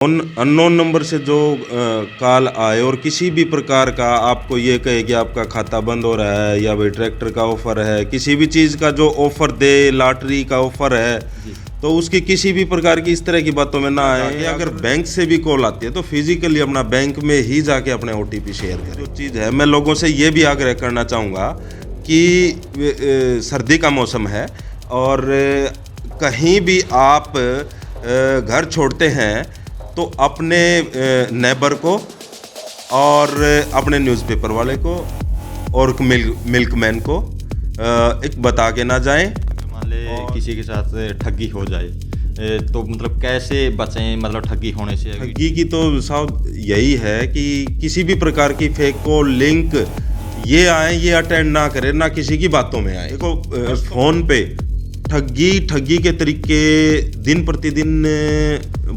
Unknown number से जो call आए और किसी भी प्रकार का आपको ये कहे कि आपका खाता बंद हो रहा है या भाई ट्रैक्टर का ऑफ़र है, किसी भी चीज़ का जो ऑफ़र दे, लॉटरी का ऑफ़र है, तो उसकी किसी भी प्रकार की इस तरह की बातों में ना आए। अगर बैंक से भी कॉल आती है तो फिजिकली अपना बैंक में ही जाके अपने OTP शेयर करें। जो चीज़ है, मैं लोगों से ये भी आग्रह करना चाहूँगा कि सर्दी का मौसम है और कहीं भी आप घर छोड़ते हैं तो अपने नेबर को और अपने न्यूज़पेपर वाले को और मिल्कमैन को एक बता के ना जाएं। मान ले किसी के साथ ठगी हो जाए तो मतलब कैसे बचें, मतलब ठगी होने से? ठगी की तो साहब यही है कि किसी भी प्रकार की फेक कॉल, लिंक ये आए, ये अटेंड ना करें, ना किसी की बातों में आए। देखो फ़ोन पे ठगी के तरीके दिन प्रतिदिन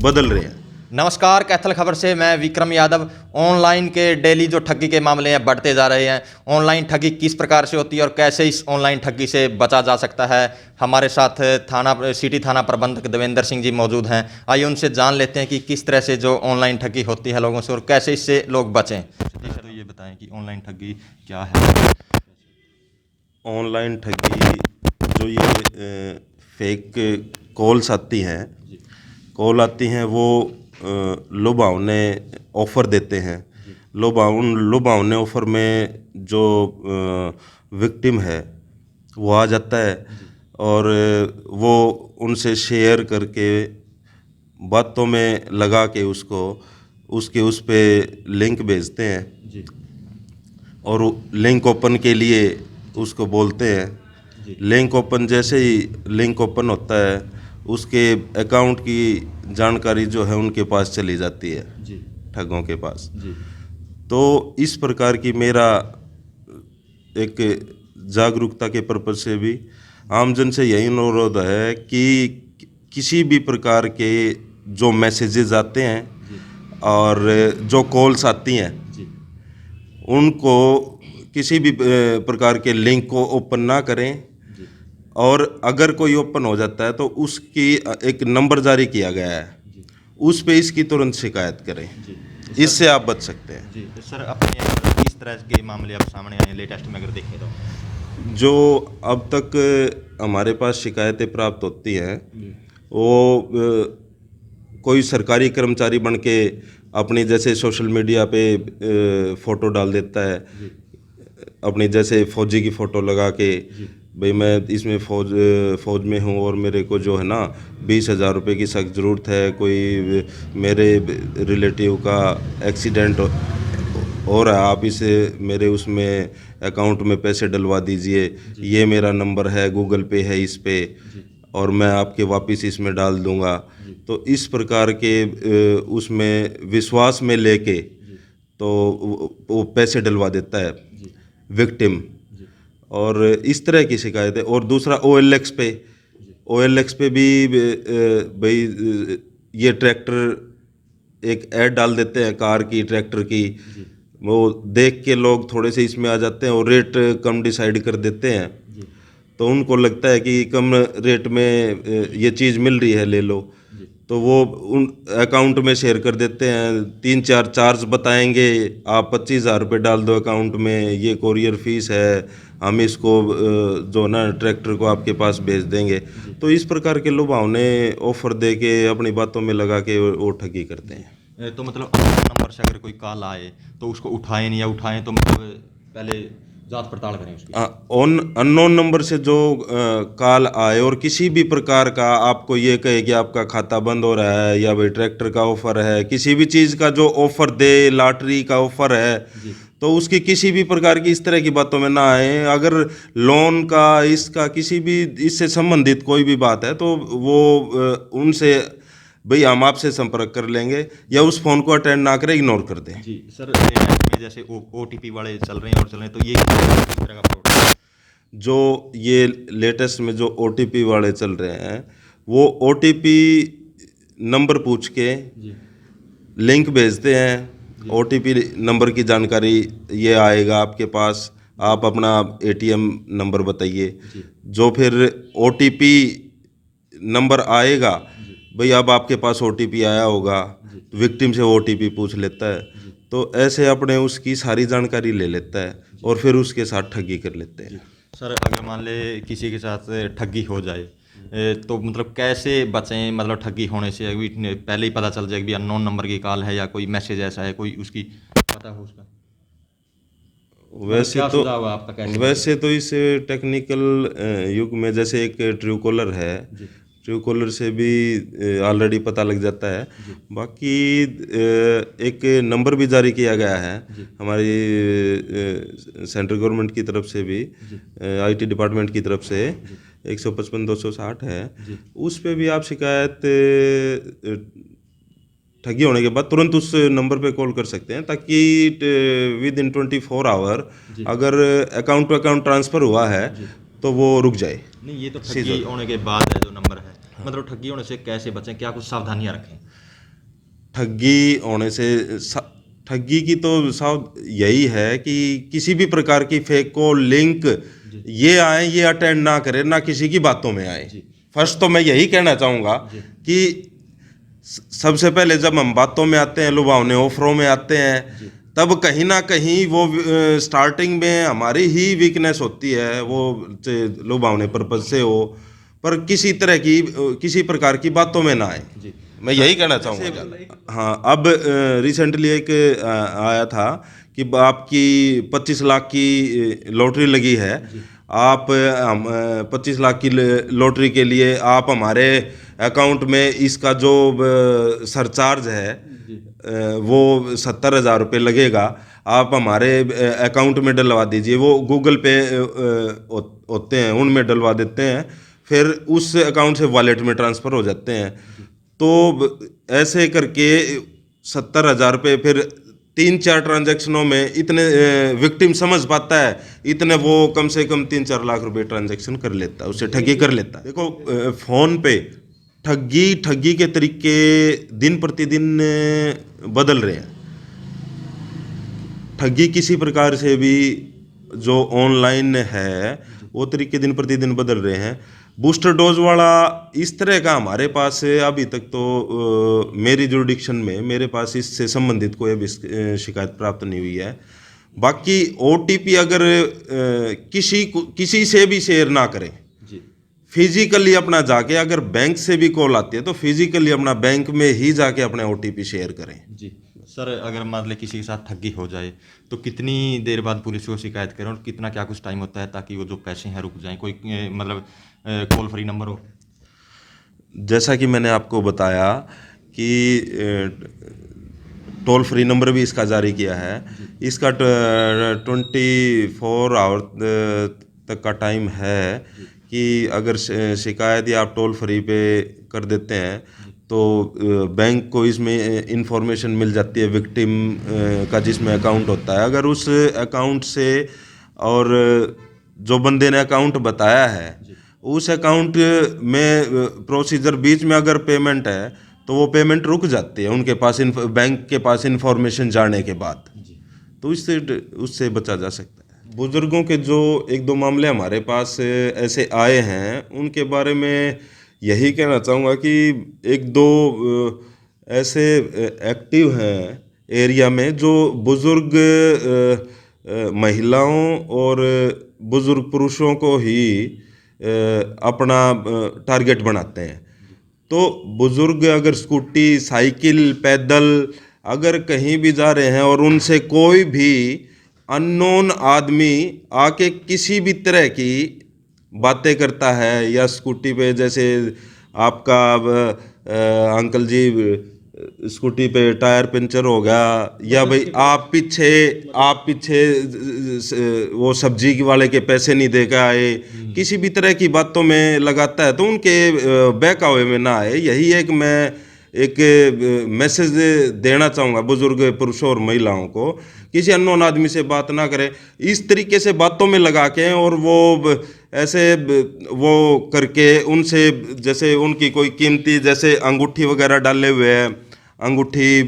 बदल रहे हैं। नमस्कार, कैथल खबर से मैं विक्रम यादव। ऑनलाइन के डेली जो ठगी के मामले हैं बढ़ते जा रहे हैं। ऑनलाइन ठगी किस प्रकार से होती है और कैसे इस ऑनलाइन ठगी से बचा जा सकता है, हमारे साथ सिटी थाना प्रबंधक देवेंद्र सिंह जी मौजूद हैं। आइए उनसे जान लेते हैं कि किस तरह से जो ऑनलाइन ठगी होती है लोगों से और कैसे इससे लोग बचें। तो ये बताएं कि ऑनलाइन ठगी क्या है? ऑनलाइन ठगी जो ये फेक कॉल्स आती हैं वो लुभावने ऑफ़र देते हैं। लुभावने ऑफ़र में जो विक्टिम है वो आ जाता है और वो उनसे शेयर करके बातों में लगा के उस पे लिंक भेजते हैं और लिंक ओपन के लिए उसको बोलते हैं। लिंक ओपन जैसे ही लिंक ओपन होता है उसके अकाउंट की जानकारी जो है उनके पास चली जाती है, ठगों के पास। तो इस प्रकार की मेरा एक जागरूकता के पर्पज़ से भी आमजन से यही अनुरोध है कि किसी भी प्रकार के जो मैसेजेस आते हैं और जो कॉल्स आती हैं उनको किसी भी प्रकार के लिंक को ओपन ना करें और अगर कोई ओपन हो जाता है तो उसकी एक नंबर जारी किया गया है, उस पे इसकी तुरंत शिकायत करें। इससे आप बच सकते हैं। जी सर, अपने किस तरह के मामले अब सामने आए लेटेस्ट में अगर देखें तो? जो अब तक हमारे पास शिकायतें प्राप्त होती हैं वो कोई सरकारी कर्मचारी बन के अपनी जैसे सोशल मीडिया पे फ़ोटो डाल देता है, अपनी जैसे फ़ौजी की फ़ोटो लगा के भाई मैं इसमें फ़ौज में हूँ और मेरे को जो है ना 20,000 रुपये की सख्त ज़रूरत है, कोई मेरे रिलेटिव का एक्सीडेंट हो रहा है, आप इसे मेरे उसमें अकाउंट में पैसे डलवा दीजिए, ये मेरा नंबर है, गूगल पे है इस पे और मैं आपके वापस इसमें डाल दूंगा। तो इस प्रकार के उसमें विश्वास में लेके तो वो पैसे डलवा देता है विक्टिम। और इस तरह की शिकायत है। और दूसरा OLX पे भी भाई ये ट्रैक्टर एक ऐड डाल देते हैं कार की, ट्रैक्टर की, वो देख के लोग थोड़े से इसमें आ जाते हैं और रेट कम डिसाइड कर देते हैं। तो उनको लगता है कि कम रेट में ये चीज़ मिल रही है, ले लो, तो वो उन अकाउंट में शेयर कर देते हैं। 3-4 चार्ज बताएंगे, आप 25,000 रुपये डाल दो अकाउंट में, ये कोरियर फीस है, हम इसको जो ना ट्रैक्टर को आपके पास भेज देंगे। तो इस प्रकार के लुभावने ऑफ़र दे के अपनी बातों में लगा के वो ठगी करते हैं। तो मतलब नंबर से अगर कोई कॉल आए तो उसको उठाएं नहीं, या उठाएं तो मतलब पहले जांच पड़ताल करें उसकी। अननोन नंबर से जो कॉल आए और किसी भी प्रकार का आपको ये कहे कि आपका खाता बंद हो रहा है या भाई ट्रैक्टर का ऑफ़र है, किसी भी चीज़ का जो ऑफ़र दे, लॉटरी का ऑफ़र है, तो उसकी किसी भी प्रकार की इस तरह की बातों में ना आए। अगर लोन का, इसका किसी भी इससे संबंधित कोई भी बात है तो वो उनसे भाई हम आपसे संपर्क कर लेंगे, या उस फ़ोन को अटेंड ना करें, इग्नोर कर दें। जी सर, लेटेस्ट में जैसे OTP वाले चल रहे हैं तो ये किस तरह का फ्रॉड है? जो ये लेटेस्ट में जो OTP वाले चल रहे हैं वो OTP नंबर पूछ के लिंक भेजते हैं। OTP नंबर की जानकारी ये आएगा आपके पास, आप अपना ATM नंबर बताइए, जो फिर OTP नंबर आएगा भाई अब आपके पास ओटीपी आया होगा, विक्टिम से ओटीपी पूछ लेता है, तो ऐसे अपने उसकी सारी जानकारी ले लेता है और फिर उसके साथ ठगी कर लेते हैं। सर अगर मान ले किसी के साथ ठगी हो जाए तो मतलब कैसे बचें, मतलब ठगी होने से अभी पहले ही पता चल जाए कि भी अननोन नंबर की कॉल है या कोई मैसेज ऐसा है, कोई उसकी पता हो उसका, वैसे क्या तो सुझाव है आपका, कैसे वैसे तो इस टेक्निकल युग में जैसे एक ट्रू कॉलर है, ट्रू कॉलर से भी ऑलरेडी पता लग जाता है। बाकी एक नंबर भी जारी किया गया है हमारी सेंट्रल गवर्नमेंट की तरफ से भी, आईटी डिपार्टमेंट की तरफ से 155-260 है, उस पे भी आप शिकायत ठगी होने के बाद तुरंत उस नंबर पे कॉल कर सकते हैं, ताकि विद इन 24 आवर अगर अकाउंट टू अकाउंट ट्रांसफ़र हुआ है तो वो रुक जाए। नहीं, ये तो ठगी होने के बाद है जो नंबर है, मतलब ठगी होने से कैसे बचें, क्या कुछ सावधानियां रखें? ठगी होने से ठगी की तो यही है कि किसी भी प्रकार की फेक कॉल लिंक ये आए, ये अटेंड ना करें, ना किसी की बातों में आए। फर्स्ट तो मैं यही कहना चाहूँगा कि सबसे पहले जब हम बातों में आते हैं, लुभावने ऑफरों में आते हैं, तब कहीं ना कहीं वो स्टार्टिंग में हमारी ही वीकनेस होती है, वो लुभावने पर्पज से हो, पर किसी तरह की किसी प्रकार की बातों में ना आए। मैं यही कहना चाहूँगा। हाँ, अब रिसेंटली एक आया था कि आपकी 25 लाख की लॉटरी लगी है, आप 25 लाख की लॉटरी के लिए आप हमारे अकाउंट में इसका जो सरचार्ज है वो 70,000 रुपये लगेगा, आप हमारे अकाउंट में डलवा दीजिए। वो गूगल पे होते हैं, उनमें डलवा देते हैं, फिर उस अकाउंट से वॉलेट में ट्रांसफ़र हो जाते हैं। तो ऐसे करके 70,000 रुपये फिर 3-4 ट्रांजैक्शनों में इतने विक्टिम समझ पाता है, इतने वो कम से कम 3-4 लाख रुपए ट्रांजैक्शन कर लेता है, उससे ठगी कर लेता है। देखो फ़ोन पे ठगी के तरीके दिन प्रतिदिन बदल रहे हैं। ठगी किसी प्रकार से भी जो ऑनलाइन है वो तरीके दिन प्रतिदिन बदल रहे हैं। बूस्टर डोज वाला इस तरह का हमारे पास अभी तक तो मेरी जुरिडिक्शन में मेरे पास इससे संबंधित कोई अभी शिकायत प्राप्त नहीं हुई है। बाकी ओटीपी अगर किसी से भी शेयर ना करें, फिजिकली अपना जाके, अगर बैंक से भी कॉल आती है तो फिजिकली अपना बैंक में ही जाके अपने ओटीपी शेयर करें। जी सर, अगर मान ले किसी के साथ ठगी हो जाए तो कितनी देर बाद पुलिस को शिकायत करें और कितना क्या कुछ टाइम होता है ताकि वो जो पैसे हैं रुक जाएं, कोई मतलब कॉल फ्री नंबर हो? जैसा कि मैंने आपको बताया कि टोल फ्री नंबर भी इसका जारी किया है, इसका 24 आवर तक का टाइम है कि अगर शिकायत या आप टोल फ्री पे कर देते हैं तो बैंक को इसमें इंफॉर्मेशन मिल जाती है विक्टिम का जिसमें अकाउंट होता है। अगर उस अकाउंट से और जो बंदे ने अकाउंट बताया है उस अकाउंट में प्रोसीजर बीच में अगर पेमेंट है तो वो पेमेंट रुक जाती है उनके पास बैंक के पास इंफॉर्मेशन जाने के बाद, तो उससे बचा जा सकता है। बुजुर्गों के जो 1-2 मामले हमारे पास ऐसे आए हैं उनके बारे में यही कहना चाहूँगा कि 1-2 ऐसे एक्टिव हैं एरिया में जो बुजुर्ग महिलाओं और बुजुर्ग पुरुषों को ही अपना टारगेट बनाते हैं। तो बुजुर्ग अगर स्कूटी, साइकिल, पैदल अगर कहीं भी जा रहे हैं और उनसे कोई भी अननोन आदमी आके किसी भी तरह की बातें करता है, या स्कूटी पे जैसे आपका अंकल जी स्कूटी पे टायर पंचर हो गया, या भाई आप पीछे वो सब्जी वाले के पैसे नहीं दे के आए, किसी भी तरह की बातों में लगाता है, तो उनके बहकावे में ना आए। यही मैं एक मैसेज देना चाहूँगा बुजुर्ग पुरुषों और महिलाओं को, किसी अननोन आदमी से बात ना करें इस तरीके से बातों में लगा के, और वो ऐसे वो करके उनसे जैसे उनकी कोई कीमती जैसे अंगूठी वगैरह डाले हुए हैं, अंगूठी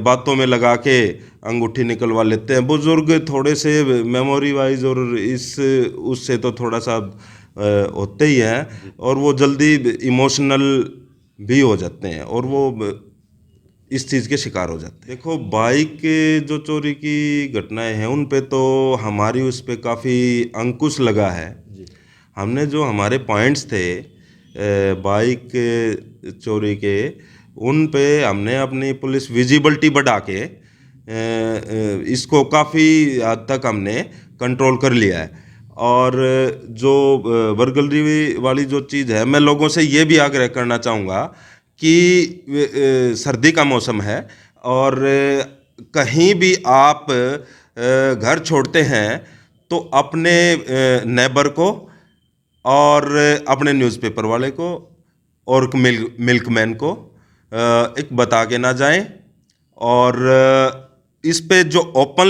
बातों में लगा के अंगूठी निकलवा लेते हैं। बुजुर्ग थोड़े से मेमोरी वाइज और उससे तो थोड़ा सा होते ही हैं, और वो जल्दी इमोशनल भी हो जाते हैं और वो इस चीज़ के शिकार हो जाते हैं। देखो, बाइक जो चोरी की घटनाएं हैं उन पे तो हमारी उस पे काफ़ी अंकुश लगा है। हमने जो हमारे पॉइंट्स थे बाइक चोरी के, उन पे हमने अपनी पुलिस विजिबिलिटी बढ़ा के इसको काफ़ी हद तक हमने कंट्रोल कर लिया है। और जो बर्गलरी वाली जो चीज़ है, मैं लोगों से ये भी आग्रह करना चाहूँगा कि सर्दी का मौसम है और कहीं भी आप घर छोड़ते हैं तो अपने नेबर को और अपने न्यूज़पेपर वाले को और मिल्कमैन को एक बता के ना जाएं। और इस पे जो ओपन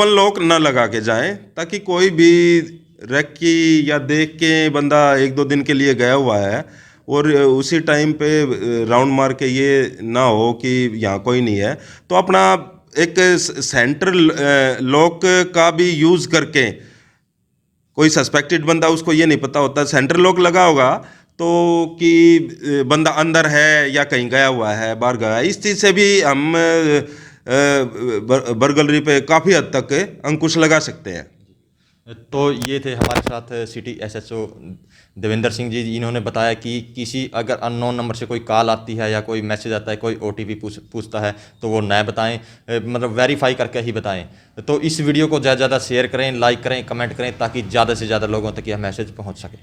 लॉक ना लगा के जाएं, ताकि कोई भी रेक्की या देख के बंदा 1-2 दिन के लिए गया हुआ है और उसी टाइम पे राउंड मार के ये ना हो कि यहाँ कोई नहीं है, तो अपना एक सेंट्रल लॉक का भी यूज़ करके, कोई सस्पेक्टेड बंदा, उसको ये नहीं पता होता सेंट्रल लॉक लगा होगा तो कि बंदा अंदर है या कहीं गया हुआ है, बाहर गया है। इस चीज़ से भी हम बर्गलरी पे काफ़ी हद तक अंकुश लगा सकते हैं। तो ये थे हमारे साथ सिटी एसएचओ देवेंद्र सिंह जी। इन्होंने बताया कि किसी अगर अननोन नंबर से कोई कॉल आती है या कोई मैसेज आता है, कोई ओटीपी पूछता है तो वो न बताएं, मतलब वेरीफाई करके ही बताएं। तो इस वीडियो को ज़्यादा से ज़्यादा शेयर करें, लाइक करें, कमेंट करें, ताकि ज़्यादा से ज़्यादा लोगों तक यह मैसेज पहुंच सके।